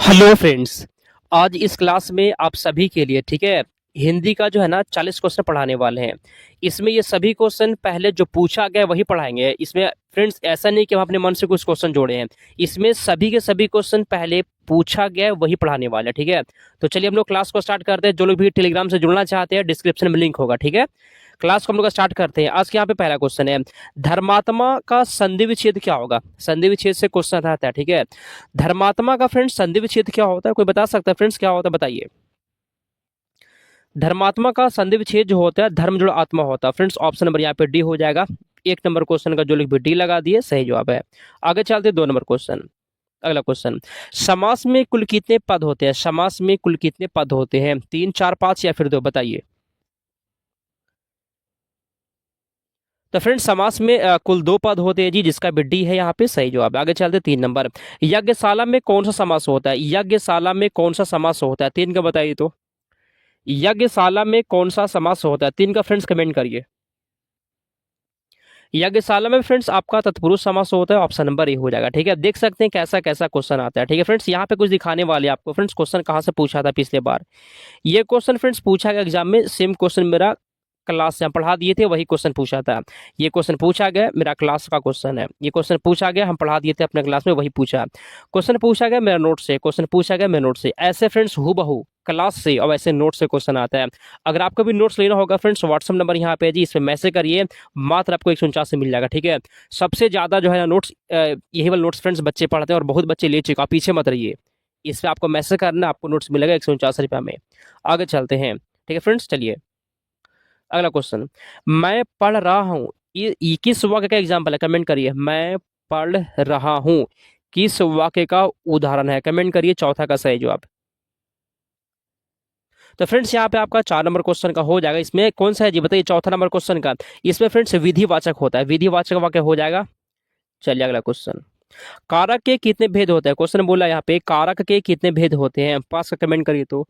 Hello friends. आज इस class में आप सभी के लिए ठीक है हिंदी का जो है ना 40 क्वेश्चन पढ़ाने वाले हैं। इसमें ये सभी क्वेश्चन पहले जो पूछा गया वही पढ़ाएंगे। इसमें फ्रेंड्स ऐसा नहीं कि हम अपने मन से कुछ क्वेश्चन जोड़े हैं। इसमें सभी के सभी क्वेश्चन पहले पूछा गया है वही पढ़ाने वाले हैं, ठीक है। तो चलिए हम लोग क्लास को स्टार्ट करते हैं। जो लोग भी टेलीग्राम से जुड़ना चाहते हैं डिस्क्रिप्शन में लिंक होगा, ठीक है। क्लास को हम लोग स्टार्ट करते हैं। आज के यहाँ पे पहला क्वेश्चन है, धर्मात्मा का संधि विच्छेद क्या होगा। संधि विच्छेद से क्वेश्चन आता है, ठीक है। धर्मात्मा का फ्रेंड्स संधि विच्छेद क्या होता है, कोई बता सकता है फ्रेंड्स क्या होता है, बताइए। धर्मात्मा का संधि विच्छेद जो होता है धर्म जोड़ आत्मा होता है फ्रेंड्स। ऑप्शन नंबर यहाँ पे डी हो जाएगा। एक नंबर क्वेश्चन का जो लिख भी डी लगा दिए सही जवाब है। आगे चलते 2 नंबर क्वेश्चन। अगला क्वेश्चन, समास में कुल कितने पद होते हैं। समास में कुल कितने पद होते हैं, 3, 4, 5 या फिर 2, बताइए। तो फ्रेंड्स समास में कुल 2 पद होते हैं जी, जिसका भी डी है यहाँ पे सही जवाब है। आगे चलते 3 नंबर, यज्ञशाला में कौन सा समास होता है। यज्ञशाला में कौन सा समास होता है, 3 का बताइए। तो यज्ञशाला में कौन सा समास होता है, 3 का फ्रेंड्स कमेंट करिए। यज्ञशाला में फ्रेंड्स आपका तत्पुरुष समास होता है। ऑप्शन नंबर ए हो जाएगा, ठीक है। देख सकते हैं कैसा कैसा क्वेश्चन आता है, ठीक है फ्रेंड्स। यहाँ पे कुछ दिखाने वाले आपको फ्रेंड्स क्वेश्चन कहाँ से पूछा था पिछले बार। ये क्वेश्चन फ्रेंड्स पूछा गया एग्जाम में, सेम क्वेश्चन मेरा क्लास से हम पढ़ा दिए थे, वही क्वेश्चन पूछा था। ये क्वेश्चन पूछा गया, मेरा क्लास का क्वेश्चन है। ये क्वेश्चन पूछा गया, हम पढ़ा दिए थे अपने क्लास में, वही पूछा। क्वेश्चन पूछा गया मेरा नोट से, क्वेश्चन पूछा गया मेरे नोट से। ऐसे फ्रेंड्स हूबहू क्लास से और ऐसे नोट से क्वेश्चन आता है। अगर आपको भी नोट्स लेना होगा फ्रेंड्स, व्हाट्सअप नंबर यहाँ पे है जी, इस पर मैसेज करिए, मात्र आपको 149 से मिल जाएगा, ठीक है। सबसे ज्यादा जो है ना नोट्स, यही वाले नोट्स फ्रेंड्स बच्चे पढ़ते हैं और बहुत बच्चे ले चुके, आप पीछे मत रहिए। इस पर आपको मैसेज करना, आपको नोट्स मिलेगा 149 रुपये में। आगे चलते हैं, ठीक है फ्रेंड्स। चलिए अगला क्वेश्चन, मैं पढ़ रहा हूँ, ये किस वाक्य का एग्जाम्पल है, कमेंट करिए। मैं पढ़ रहा हूँ किस वाक्य का उदाहरण है, कमेंट करिए। चौथा का सही जवाब। तो फ्रेंड्स यहाँ पे आपका 4 नंबर क्वेश्चन का हो जाएगा। इसमें कौन सा है जी, बताइए। चौथा नंबर क्वेश्चन का इसमें फ्रेंड्स विधिवाचक होता है, विधिवाचक वाक्य हो जाएगा। चलिए अगला क्वेश्चन, कारक के कितने भेद होते हैं। क्वेश्चन बोला यहाँ पे कारक के कितने भेद होते हैं, 5 का कमेंट करिए। तो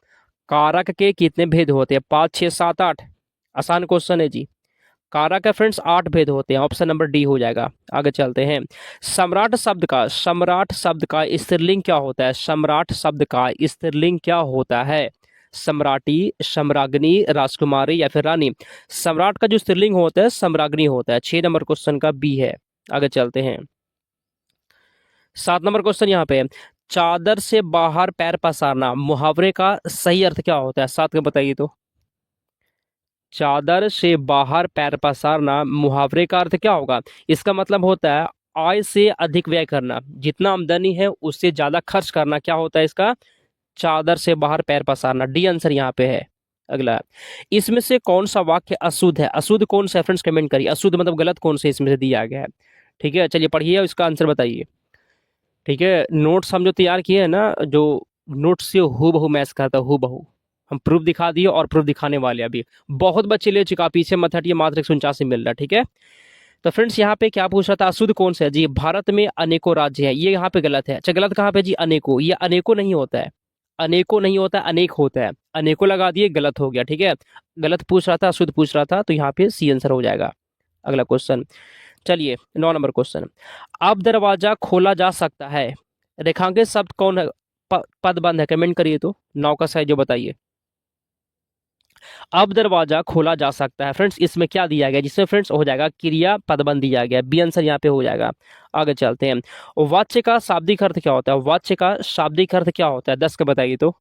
कारक के कितने भेद होते हैं, 5, 6, 7, 8। आसान क्वेश्चन है जी। कारक के फ्रेंड्स 8 भेद होते हैं। ऑप्शन नंबर डी हो जाएगा। आगे चलते हैं, सम्राट शब्द का स्त्रीलिंग क्या होता है। सम्राट शब्द का स्त्रीलिंग क्या होता है, सम्राटी, सम्राग्नि, राजकुमारी या फिर रानी। सम्राट का जो स्त्रीलिंग होता है सम्राग्नि होता है। 6 नंबर क्वेश्चन का बी है। आगे चलते हैं, 7 नंबर क्वेश्चन यहाँ पे, चादर से बाहर पैर पसारना मुहावरे का सही अर्थ क्या होता है, 7 का बताइए। तो चादर से बाहर पैर पसारना मुहावरे का अर्थ क्या होगा। इसका मतलब होता है आय से अधिक व्यय करना, जितना आमदनी है उससे ज्यादा खर्च करना, क्या होता है इसका, चादर से बाहर पैर पसारना। डी आंसर यहाँ पे है। अगला, इसमें से कौन सा वाक्य अशुद्ध है, अशुद्ध कौन सा है फ्रेंड्स, कमेंट करिए। अशुद्ध मतलब गलत कौन से इसमें से दिया गया है, ठीक है। चलिए पढ़िए इसका आंसर बताइए, ठीक है। नोट्स हम जो तैयार किए हैं ना, जो नोट्स से हूबहू मैच करता है, हूबहू हम प्रूफ दिखा दिए और प्रूफ दिखाने वाले अभी बहुत बच्चे ले चुका, पीछे मत हटिए, मात्र 149 मिल रहा है, ठीक है। तो फ्रेंड्स यहाँ पे क्या पूछ रहा था, अशुद्ध कौन सा है जी, भारत में अनेकों राज्य हैं, ये यहाँ पे गलत है। अच्छा गलत कहाँ पे जी, अनेकों, ये अनेकों नहीं होता है, अनेकों नहीं होता है, अनेक होता है। अनेकों लगा दिए, गलत हो गया, ठीक है। गलत पूछ रहा था, अशुद्ध पूछ रहा था, तो यहाँ पे सी आंसर हो जाएगा। अगला क्वेश्चन, चलिए 9 नंबर क्वेश्चन, अब दरवाजा खोला जा सकता है, रेखांकित शब्द कौन है, पद बंद है, कमेंट करिए। तो 9 का सही जो बताइए। अब दरवाजा खोला जा सकता है फ्रेंड्स, इसमें क्या दिया गया, जिसमें फ्रेंड्स हो जाएगा क्रिया पदबंध दिया गया, बी आंसर यहाँ पे हो जाएगा। आगे चलते हैं, वाच्य का शाब्दिक अर्थ क्या होता है, वाच्य का शाब्दिक अर्थ क्या होता है, 10 का बताइए। तो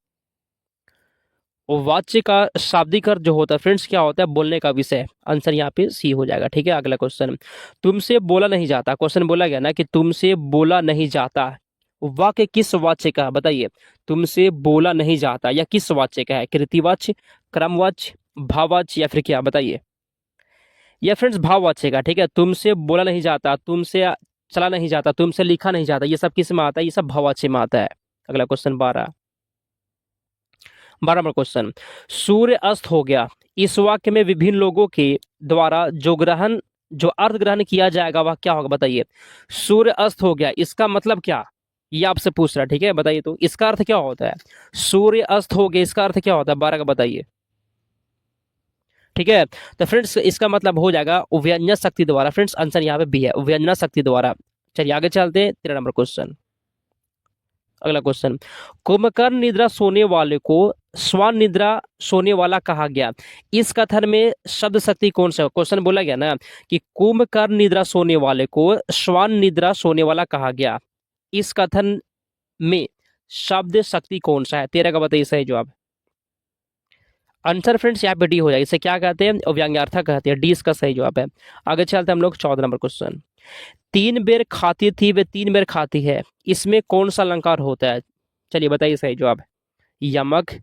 वाच्य का शाब्दिक अर्थ जो होता है फ्रेंड्स क्या होता है, बोलने का विषय। आंसर यहाँ पे सी हो जाएगा, ठीक है। अगला क्वेश्चन, तुमसे बोला नहीं जाता, क्वेश्चन बोला गया ना कि तुमसे बोला नहीं जाता, वाक्य किस वाच्य का है? बताइए। तुमसे बोला नहीं जाता या किस वाच्य का है, कृतिवाच्य, क्रमवाच्य, भाववाच्य या फिर क्या, बताइए। यह फ्रेंड्स भाववाच्य का, ठीक है। तुमसे बोला नहीं जाता, तुमसे चला नहीं जाता, तुमसे लिखा नहीं जाता, ये सब किस में आता है, ये सब भाववाच्य में आता है। अगला क्वेश्चन 12 नंबर क्वेश्चन, सूर्य अस्त हो गया, इस वाक्य में विभिन्न लोगों के द्वारा जो अर्थ ग्रहण किया जाएगा वह क्या होगा, बताइए। सूर्य अस्त हो गया, इसका मतलब क्या, ये आपसे पूछ रहा है, ठीक है। बताइए तो इसका अर्थ क्या होता है, सूर्य अस्त हो गया इसका अर्थ क्या होता है, 12 का बताइए, ठीक है। तो फ्रेंड्स इसका मतलब हो जाएगा व्यंजन शक्ति द्वारा, फ्रेंड्स आंसर यहाँ पे भी है, व्यंजना शक्ति द्वारा। चलिए आगे चलते हैं, 13 नंबर क्वेश्चन। अगला क्वेश्चन, कुंभकर्ण निद्रा सोने वाले को श्वान निद्रा सोने वाला कहा गया, इस कथन में शब्द शक्ति कौन सा? क्वेश्चन बोला गया ना कि कुंभकर्ण निद्रा सोने वाले को श्वान निद्रा सोने वाला कहा गया, इस कथन में शब्द शक्ति कौन सा है? 13 का बताइए सही जवाब। आंसर फ्रेंड्स यहाँ पे डी हो जाएगा। इसे क्या कहते हैं? व्यंग्यार्थक कहते हैं। डी इसका सही जवाब है। आगे चलते हैं हम लोग 14 नंबर क्वेश्चन, 3 बेर खाती थी वे 3 बेर खाती है, इसमें कौन सा अलंकार होता है? चलिए बताइए सही जवाब। यमक,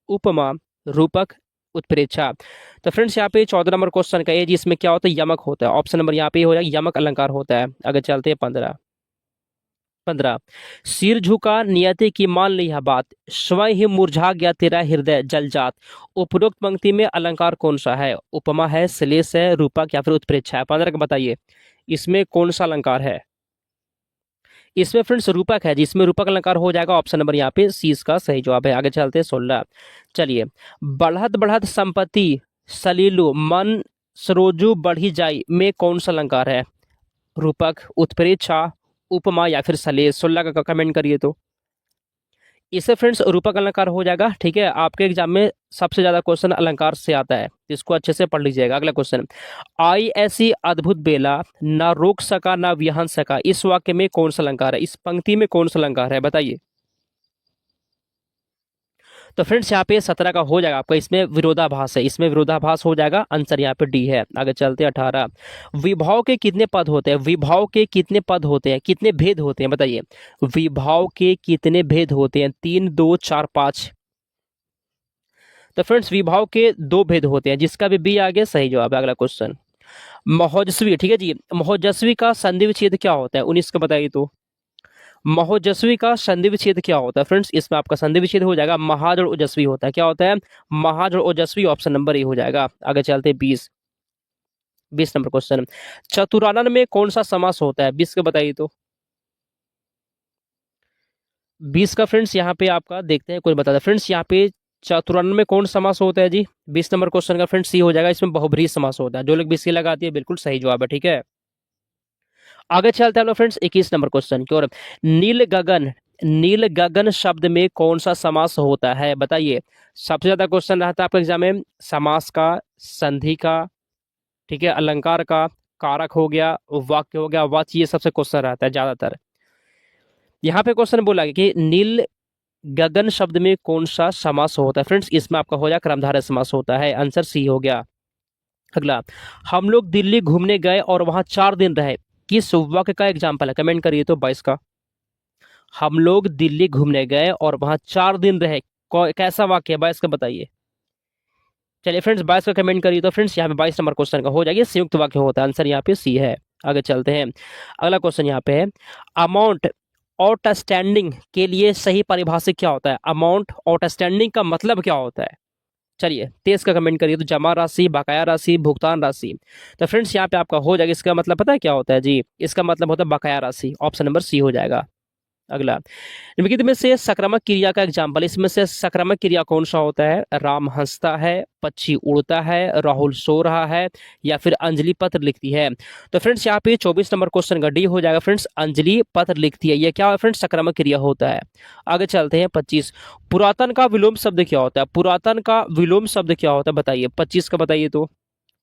उपमा, रूपक, उत्प्रेक्षा। तो फ्रेंड्स यहाँ पे 14 नंबर क्वेश्चन का ये जी, इसमें क्या होता है? यमक होता है। ऑप्शन नंबर यहाँ पे हो जाएगा, यमक अलंकार होता है। आगे चलते हैं 15। सिर झुका नियति की मान ली यह बात, स्वयं ही मुरझा गया तेरा हृदय जलजात। उपरोक्त पंक्ति में अलंकार कौन सा है? उपमा है, श्लेष है, रूपक या फिर उत्प्रेक्षा है? 15 का बताइए इसमें कौन सा अलंकार है? इसमें फ्रेंड्स रूपक है, जिसमें रूपक अलंकार हो जाएगा। ऑप्शन नंबर यहाँ पे सी इसका सही जवाब है। आगे चलते हैं 16। चलिए, बढ़त बढ़त संपत्ति सलीलु मन सरोजु बढ़ी जाई में कौन सा अलंकार है? रूपक, उत्प्रेक्षा, उपमा या फिर सलेश? 16 का कमेंट करिए। तो इससे फ्रेंड्स रूपक अलंकार हो जाएगा। ठीक है, आपके एग्जाम में सबसे ज्यादा क्वेश्चन अलंकार से आता है, इसको अच्छे से पढ़ लीजिएगा। अगला क्वेश्चन, आई ऐसी अद्भुत बेला ना रोक सका ना विहन सका, इस वाक्य में कौन सा अलंकार है? इस पंक्ति में कौन सा अलंकार है? बताइए। तो फ्रेंड्स यहाँ पे 17 का हो जाएगा आपका, इसमें विरोधाभास है, इसमें विरोधाभास हो जाएगा। आंसर यहाँ पे डी है। आगे चलते हैं 18। विभाव के कितने पद होते हैं? विभाव के कितने पद होते हैं? कितने भेद होते हैं? बताइए। विभाव के कितने भेद होते हैं? 3, 2, 4, 5? तो फ्रेंड्स विभाव के 2 भेद होते हैं, जिसका भी बी आगे सही जवाब है। अगला क्वेश्चन, महोजस्वी। ठीक है जी, महोजस्वी का संधि विच्छेद क्या होता है? 19 का बताइए। तो महोजस्वी का संधि विच्छेद क्या होता है? फ्रेंड्स इसमें आपका संधि विच्छेद हो जाएगा महाज और ओजस्वी होता है। क्या होता है? महाज और ओजस्वी। ऑप्शन नंबर ए हो जाएगा। आगे चलते हैं 20 नंबर क्वेश्चन, चतुरानन में कौन सा समास होता है? 20 का बताइए। तो 20 का फ्रेंड्स यहाँ पे आपका देखते हैं, कोई बता दे। फ्रेंड्स यहाँ पे चतुरानन में कौन समास होता है जी? 20 नंबर क्वेश्चन का फ्रेंड्स सी हो जाएगा, इसमें बहुब्रीहि समास होता है। जो लोग 20 सी लगाती है बिल्कुल सही जवाब है। ठीक है, आगे चलते हैं लोग फ्रेंड्स 21 नंबर क्वेश्चन की ओर। नील गगन, नील गगन शब्द में कौन सा समास होता है? बताइए। सबसे ज्यादा क्वेश्चन रहता है आपके एग्जाम में समास का, संधि का, ठीक है, अलंकार का, कारक हो गया, वाक्य हो गया, वाच्य, ये सबसे क्वेश्चन रहता है ज्यादातर। यहाँ पे क्वेश्चन बोला गया कि नील गगन शब्द में कौन सा समास होता है? फ्रेंड्स इसमें आपका हो जाए कर्मधारय समास होता है। आंसर सी हो गया। अगला, हम लोग दिल्ली घूमने गए और वहां 4 दिन रहे, किस वाक्य का एग्जाम्पल है? कमेंट करिए। तो 22 का, हम लोग दिल्ली घूमने गए और वहां 4 दिन रहे, कैसा वाक्य है? 22 का बताइए। चलिए फ्रेंड्स 22 का कमेंट करिए। तो फ्रेंड्स यहाँ पे 22 नंबर क्वेश्चन का हो जाएगा, संयुक्त वाक्य होता है। आंसर यहाँ पे सी है। आगे चलते हैं, अगला क्वेश्चन यहाँ पे है, अमाउंट आउटस्टैंडिंग के लिए सही परिभाषित क्या होता है? अमाउंट आउटस्टैंडिंग का मतलब क्या होता है? चलिए 23 का कमेंट करिए। तो जमा राशि, बकाया राशि, भुगतान राशि। तो फ्रेंड्स यहाँ पे आपका हो जाएगा, इसका मतलब पता है क्या होता है जी? इसका मतलब होता है बकाया राशि। ऑप्शन नंबर सी हो जाएगा। अगला, निम्नलिखित में से सकारात्मक क्रिया का एग्जाम्पल, इसमें से सकारात्मक क्रिया कौन सा होता है? राम हंसता है, पक्षी उड़ता है, राहुल सो रहा है, या फिर अंजलि पत्र लिखती है? तो फ्रेंड्स यहाँ पे 24 नंबर क्वेश्चन का डी हो जाएगा। फ्रेंड्स अंजलि पत्र लिखती है, ये क्या है फ्रेंड्स? सकारात्मक क्रिया होता है। आगे चलते हैं 25, पुरातन का विलोम शब्द क्या होता है? पुरातन का विलोम शब्द क्या होता है? बताइए। 25 का बताइए। तो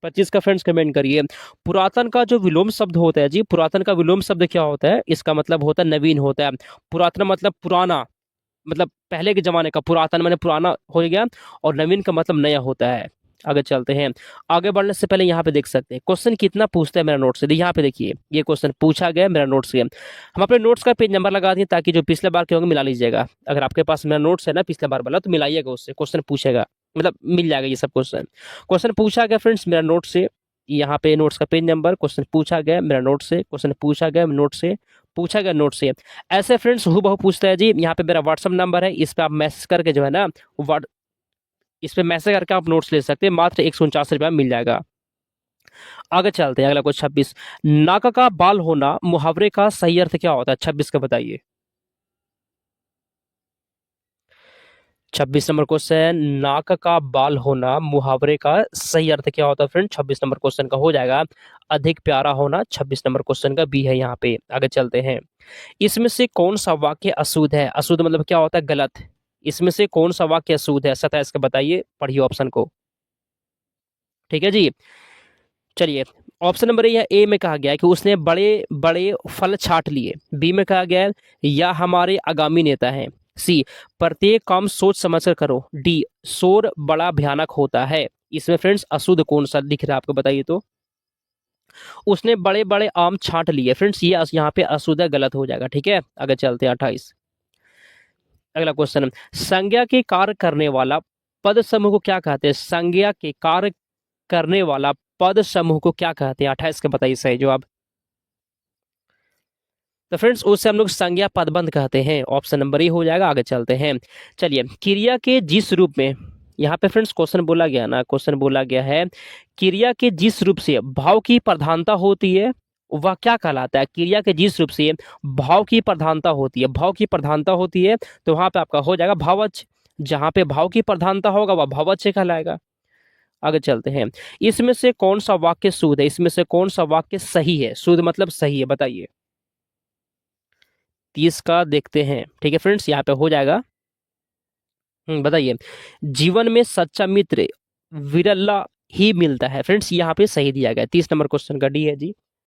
25 का फ्रेंड्स कमेंट करिए। पुरातन का जो विलोम शब्द होता है जी, पुरातन का विलोम शब्द क्या होता है? इसका मतलब होता है नवीन होता है। पुरातन मतलब पुराना, मतलब पहले के जमाने का, पुरातन माने पुराना हो गया, और नवीन का मतलब नया होता है। आगे चलते हैं, आगे बढ़ने से पहले यहाँ पे देख सकते हैं क्वेश्चन कितना पूछता है मेरा नोट से। यहाँ पे देखिए, ये क्वेश्चन पूछा गया मेरा नोट से। हम अपने नोट्स का पेज नंबर लगा दिए, ताकि जो पिछले बार के होंगे मिला लीजिएगा। अगर आपके पास मेरा नोट्स है ना पिछले बार वाला, तो मिलाइएगा उससे, क्वेश्चन पूछेगा, मतलब मिल जाएगा ये सब क्वेश्चन। क्वेश्चन पूछा गया फ्रेंड्स मेरा नोट से, यहाँ पे नोट्स का पेज नंबर, क्वेश्चन पूछा गया मेरा नोट से, क्वेश्चन पूछा गया नोट से, पूछा गया नोट से। ऐसे फ्रेंड्स हूबहू पूछता है जी। यहाँ पे मेरा व्हाट्सअप नंबर है, इस पे आप मैसेज करके जो है ना, इस पे मैसेज करके आप नोट्स ले सकते हैं। मात्र 149 रुपया मिल जाएगा। आगे चलते हैं, अगला क्वेश्चन 26, नाक का बाल होना मुहावरे का सही अर्थ क्या होता है? 26 का बताइए। 26 नंबर क्वेश्चन, नाक का बाल होना मुहावरे का सही अर्थ क्या होता है फ्रेंड? 26 नंबर क्वेश्चन का हो जाएगा अधिक प्यारा होना। 26 नंबर क्वेश्चन का बी है यहाँ पे। आगे चलते हैं। इसमें से कौन सा वाक्य अशुद्ध है? अशुद्ध मतलब क्या होता है? गलत। इसमें से कौन सा वाक्य अशुद्ध है? 27 का बताइए, पढ़िए ऑप्शन को। ठीक है जी। चलिए, ऑप्शन नंबर ए में कहा गया है कि उसने बड़े बड़े फल छाट लिए। बी में कहा गया है या हमारे आगामी नेता हैं। सी, प्रत्येक काम सोच समझ कर करो। डी, शोर बड़ा भयानक होता है। इसमें फ्रेंड्स अशुद्ध कौन सा दिख रहा है आपको, बताइए तो। उसने बड़े बड़े आम छांट लिए फ्रेंड्स, ये यहाँ पे अशुद्ध है, गलत हो जाएगा। ठीक है, आगे चलते हैं 28। अगला क्वेश्चन, संज्ञा के कार्य करने वाला पद समूह को क्या कहते हैं? संज्ञा के कार्य करने वाला पद समूह को क्या कहते हैं? 28 का बताइए सही जवाब। तो फ्रेंड्स उससे हम लोग संज्ञा पदबंध कहते हैं। ऑप्शन नंबर ए हो जाएगा। आगे चलते हैं। चलिए, क्रिया के जिस रूप में, यहाँ पे फ्रेंड्स क्वेश्चन बोला गया ना, क्वेश्चन बोला गया है क्रिया के जिस रूप से भाव की प्रधानता होती है वह क्या कहलाता है? क्रिया के जिस रूप से भाव की प्रधानता होती है, भाव की प्रधानता होती है तो वहां पे आपका हो जाएगा भावच। जहां पे भाव की प्रधानता होगा वह भावच कहलाएगा। आगे चलते हैं। इसमें से कौन सा वाक्य शुद्ध है? इसमें से कौन सा वाक्य सही है? शुद्ध मतलब सही है, बताइए। 30 का देखते हैं। ठीक है फ्रेंड्स, यहाँ पे हो जाएगा। बताइए। जीवन में सच्चा मित्र विरला ही मिलता है। फ्रेंड्स यहाँ पे सही दिया गया है। 30 नंबर क्वेश्चन का डी है जी।